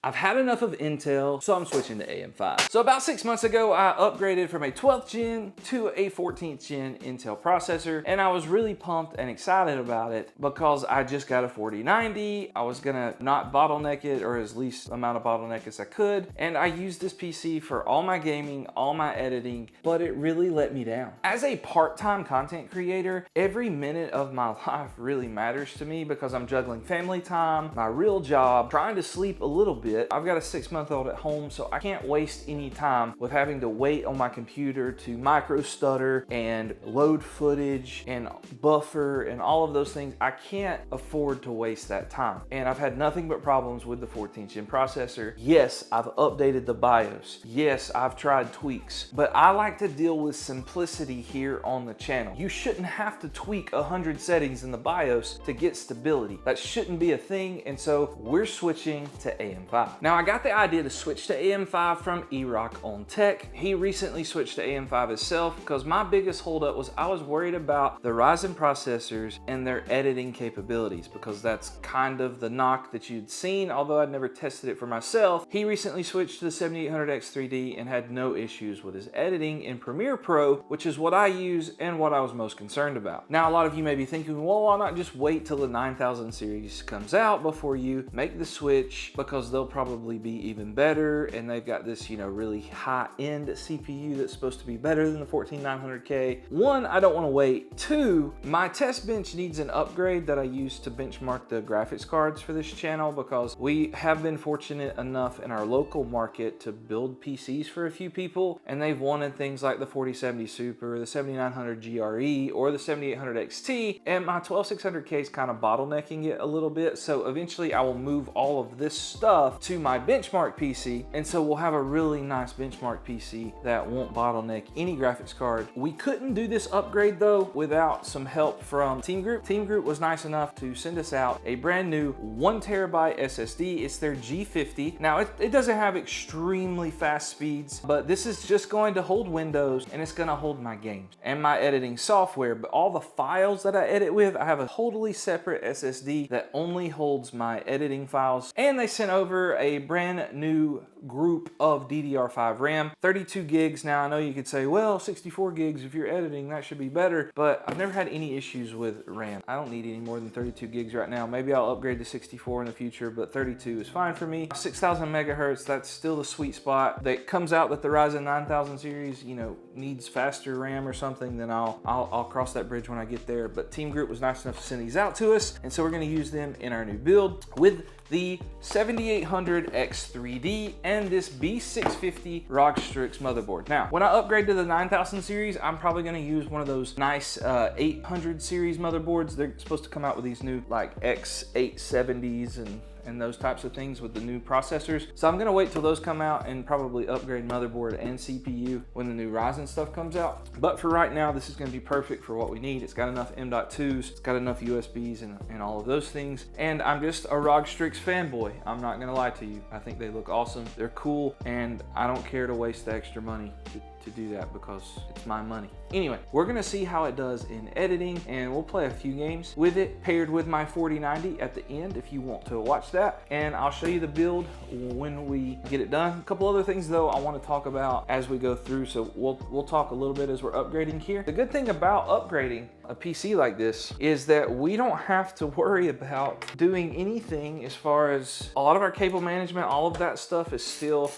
I've had enough of Intel, so I'm switching to AM5. So about 6 months ago, I upgraded from a 12th gen to a 14th gen Intel processor, and I was really pumped and excited about it because I just got a 4090. I was gonna not bottleneck it, or as least amount of bottleneck as I could, and I used this PC for all my gaming, all my editing, but it really let me down. As a part-time content creator, every minute of my life really matters to me because I'm juggling family time, my real job, trying to sleep a little bit. I've got a 6-month-old at home, so I can't waste any time with having to wait on my computer to micro stutter and load footage and buffer and all of those things. I can't afford to waste that time. And I've had nothing but problems with the 14th gen processor. Yes, I've updated the BIOS. Yes, I've tried tweaks, but I like to deal with simplicity here on the channel. You shouldn't have to tweak 100 settings in the BIOS to get stability. That shouldn't be a thing, and so we're switching to AM5. Now, I got the idea to switch to AM5 from E-Rock on Tech. He recently switched to AM5 himself because my biggest holdup was I was worried about the Ryzen processors and their editing capabilities, because that's kind of the knock that you'd seen, although I'd never tested it for myself. He recently switched to the 7800X3D and had no issues with his editing in Premiere Pro, which is what I use and what I was most concerned about. Now, a lot of you may be thinking, well, why not just wait till the 9000 series comes out before you make the switch, because they'll probably be even better, and they've got this, you know, really high-end CPU that's supposed to be better than the 14900K. One, I don't want to wait. Two, my test bench needs an upgrade that I use to benchmark the graphics cards for this channel, because we have been fortunate enough in our local market to build PCs for a few people, and they've wanted things like the 4070 Super, the 7900 GRE, or the 7800 XT, and my 12600K is kind of bottlenecking it a little bit, so eventually I will move all of this stuff to my benchmark PC, and so we'll have a really nice benchmark PC that won't bottleneck any graphics card. We couldn't do this upgrade though without some help from Team Group. Team Group was nice enough to send us out a brand new 1TB SSD. It's their G50. Now it doesn't have extremely fast speeds, but this is just going to hold Windows, and it's gonna hold my games and my editing software. But all the files that I edit with, I have a totally separate SSD that only holds my editing files, and they sent over a brand new group of DDR5 RAM, 32 gigs. Now I know you could say, well, 64 gigs if you're editing, that should be better, but I've never had any issues with RAM. I don't need any more than 32 gigs right now. Maybe I'll upgrade to 64 in the future, but 32 is fine for me. 6000 megahertz, that's still the sweet spot. That comes out that the Ryzen 9000 series, you know, needs faster RAM or something, then I'll cross that bridge when I get there. But Team Group was nice enough to send these out to us, and so we're gonna use them in our new build with the 7800X3D and this B650 ROG Strix motherboard. Now, when I upgrade to the 9000 series, I'm probably gonna use one of those nice 800 series motherboards. They're supposed to come out with these new like X870s and those types of things with the new processors. So I'm gonna wait till those come out and probably upgrade motherboard and CPU when the new Ryzen stuff comes out. But for right now, this is gonna be perfect for what we need. It's got enough M.2s, it's got enough USBs and all of those things. And I'm just a ROG Strix fanboy. I'm not gonna lie to you. I think they look awesome, they're cool, and I don't care to waste the extra money to do that because it's my money. Anyway, we're gonna see how it does in editing, and we'll play a few games with it paired with my 4090 at the end if you want to watch that, and I'll show you the build when we get it done. A couple other things though I want to talk about as we go through, so we'll talk a little bit as we're upgrading here. The good thing about upgrading a PC like this is that we don't have to worry about doing anything as far as a lot of our cable management, all of that stuff is still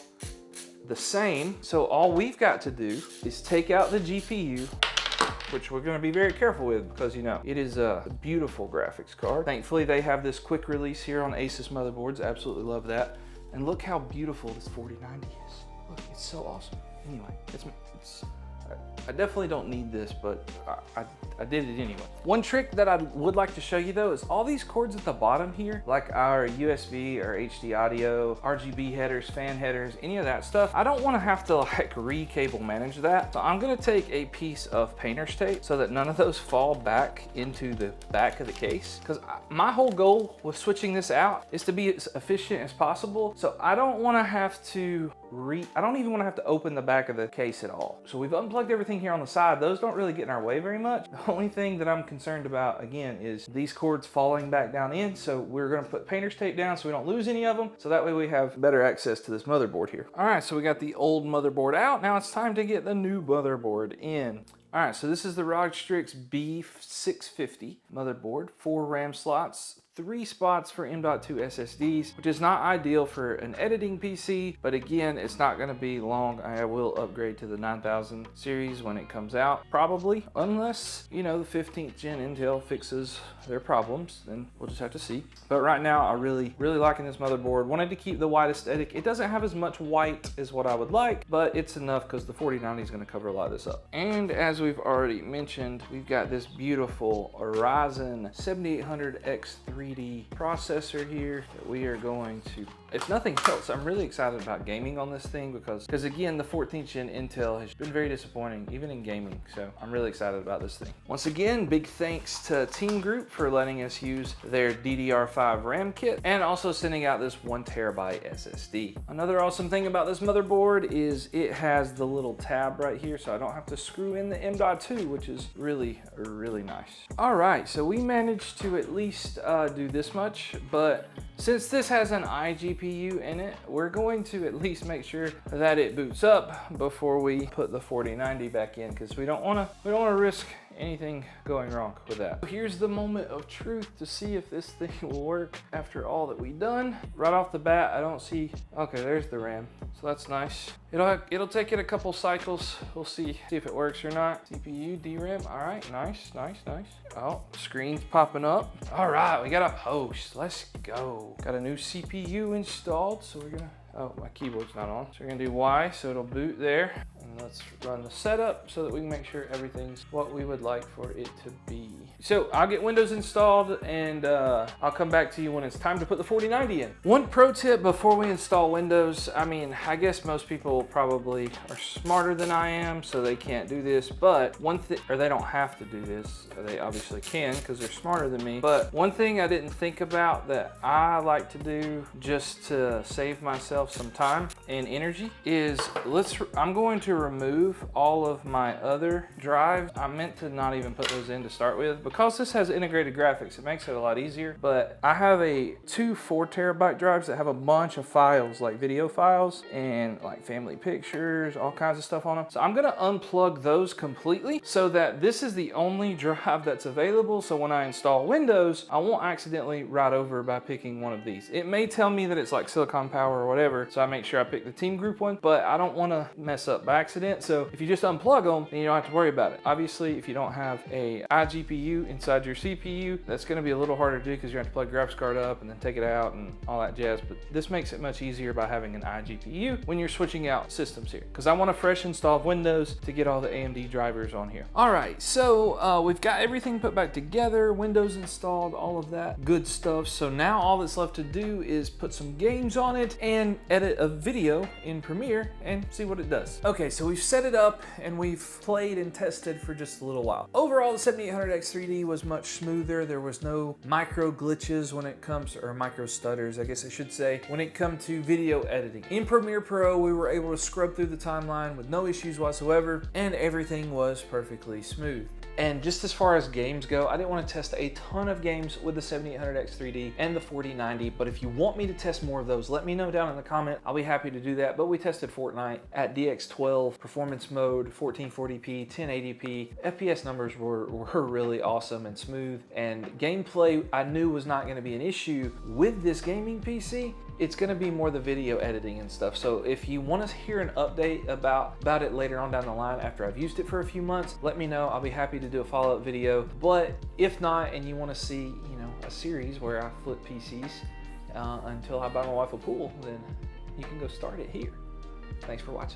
the same. So all we've got to do is take out the GPU, which we're going to be very careful with because, you know, it is a beautiful graphics card. Thankfully, they have this quick release here on Asus motherboards. Absolutely love that. And look how beautiful this 4090 is. Look, it's so awesome. Anyway, I definitely don't need this, but I did it anyway. One trick that I would like to show you though is all these cords at the bottom here, like our USB or HD audio, RGB headers, fan headers, any of that stuff. I don't want to have to like re-cable manage that. So I'm going to take a piece of painter's tape so that none of those fall back into the back of the case. Because my whole goal with switching this out is to be as efficient as possible. So I don't want to have to I don't even want to have to open the back of the case at all. So we've unplugged everything here on the side. Those don't really get in our way very much. The only thing that I'm concerned about, again, is these cords falling back down in. So we're going to put painter's tape down so we don't lose any of them. So that way we have better access to this motherboard here. All right, so we got the old motherboard out. Now it's time to get the new motherboard in. All right, so this is the ROG Strix B650 motherboard, 4 RAM slots, 3 spots for M.2 SSDs, which is not ideal for an editing PC, but again, it's not gonna be long. I will upgrade to the 9000 series when it comes out, probably, unless, you know, the 15th gen Intel fixes their problems, then we'll just have to see. But right now, I really liking this motherboard. Wanted to keep the white aesthetic. It doesn't have as much white as what I would like, but it's enough because the 4090 is gonna cover a lot of this up. And as we've already mentioned, we've got this beautiful Ryzen 7800X 3D processor here that we are going to, if nothing else, I'm really excited about gaming on this thing because again, the 14th gen Intel has been very disappointing, even in gaming. So I'm really excited about this thing. Once again, big thanks to Team Group for letting us use their DDR5 RAM kit and also sending out this 1TB SSD. Another awesome thing about this motherboard is it has the little tab right here, so I don't have to screw in the M.2, which is really nice. All right, so we managed to at least do this much, but since this has an iGPU in it, we're going to at least make sure that it boots up before we put the 4090 back in, because we don't want to risk anything going wrong with that. Here's the moment of truth to see if this thing will work after all that we've done. Right off the bat, I don't see, okay, there's the RAM. So that's nice. It'll take it a couple cycles. We'll see if it works or not. CPU, DRAM, all right, nice. Oh, screen's popping up. All right, we got a host, let's go. Got a new CPU installed, so we're gonna, oh, my keyboard's not on. So we're gonna do Y, so it'll boot there. And let's run the setup so that we can make sure everything's what we would like for it to be. So I'll get Windows installed and I'll come back to you when it's time to put the 4090 in. One pro tip before we install Windows, I mean, I guess most people probably are smarter than I am, so they can't do this, but one thing, or they don't have to do this, they obviously can because they're smarter than me, but one thing I didn't think about that I like to do just to save myself some time and energy is I'm going to remove all of my other drives. I meant to not even put those in to start with. Because this has integrated graphics, it makes it a lot easier, but I have two 4TB drives that have a bunch of files, like video files and like family pictures, all kinds of stuff on them. So I'm gonna unplug those completely so that this is the only drive that's available. So when I install Windows, I won't accidentally write over by picking one of these. It may tell me that it's like Silicon Power or whatever, so I make sure I pick the Team Group one, but I don't wanna mess up by accident. So if you just unplug them, then you don't have to worry about it. Obviously, if you don't have a iGPU inside your CPU, that's going to be a little harder to do because you have to plug graphics card up and then take it out and all that jazz. But this makes it much easier by having an iGPU when you're switching out systems here, because I want a fresh install of Windows to get all the AMD drivers on here. All right, so we've got everything put back together, Windows installed, all of that good stuff. So now all that's left to do is put some games on it and edit a video in Premiere and see what it does. Okay, so we've set it up and we've played and tested for just a little while. Overall, the 7800X 3D was much smoother. There was no micro glitches when it comes, or micro stutters, I guess I should say, when it comes to video editing. In Premiere Pro, we were able to scrub through the timeline with no issues whatsoever, and everything was perfectly smooth. And just as far as games go, I didn't want to test a ton of games with the 7800X 3D and the 4090, but if you want me to test more of those, let me know down in the comment. I'll be happy to do that. But we tested Fortnite at DX12, performance mode, 1440p, 1080p. FPS numbers were really awesome and smooth, and gameplay I knew was not going to be an issue with this gaming PC. It's going to be more the video editing and stuff. So if you want to hear an update about it later on down the line after I've used it for a few months, let me know. I'll be happy to do a follow-up video. But if not, and you want to see, you know, a series where I flip PCs until I buy my wife a pool, then you can go start it here. Thanks for watching.